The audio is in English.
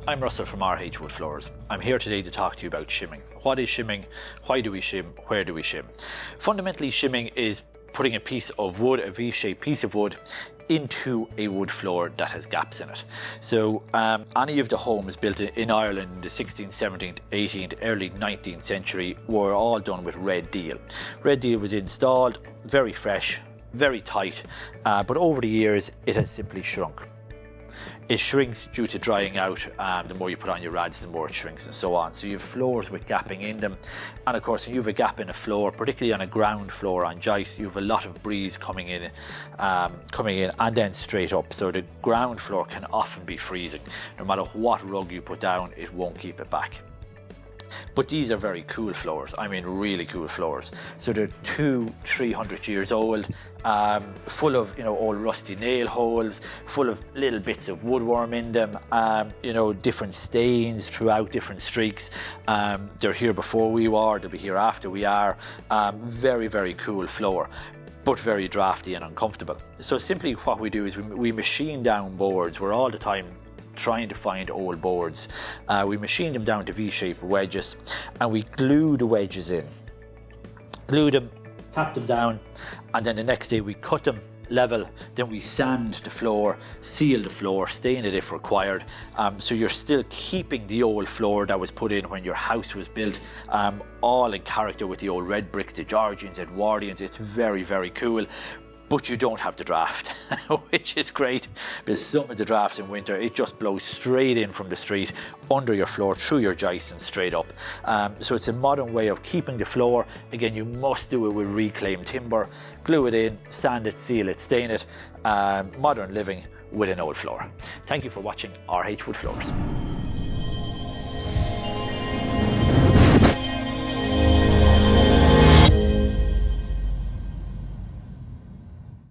I'm Russell from RH Wood Floors. I'm here today to talk to you about shimming. What is shimming? Why do we shim? Where do we shim? Fundamentally, shimming is putting a piece of wood, a V-shaped piece of wood, into a wood floor that has gaps in it. So any of the homes built in Ireland in the 16th, 17th, 18th, early 19th century were all done with red deal. Red deal was installed, very fresh, very tight, but over the years it has simply shrunk. It shrinks due to drying out. The more you put on your rads, the more it shrinks and so on. So you have floors with gapping in them. And of course, when you have a gap in a floor, particularly on a ground floor on jice, you have a lot of breeze coming in and then straight up. So the ground floor can often be freezing. No matter what rug you put down, it won't keep it back. But these are very cool floors. I mean, really cool floors. So they're 200-300 years old, full of, old rusty nail holes, full of little bits of woodworm in them, different stains throughout, different streaks. They're here before we were, they'll be here after we are. Very, very cool floor, but very drafty and uncomfortable. So simply what we do is we machine down boards. We're all the time trying to find old boards. We machine them down to V-shaped wedges and we glue the wedges in. Glue them, tap them down, and then the next day we cut them level, then we sand the floor, seal the floor, stain it if required. So you're still keeping the old floor that was put in when your house was built, all in character with the old red bricks, the Georgians, Edwardians. It's very, very cool. But you don't have the draft, which is great, because some of the drafts in winter, it just blows straight in from the street, under your floor, through your jice and straight up. So it's a modern way of keeping the floor. Again, you must do it with reclaimed timber. Glue it in, sand it, seal it, stain it. Modern living with an old floor. Thank you for watching RH Wood Floors.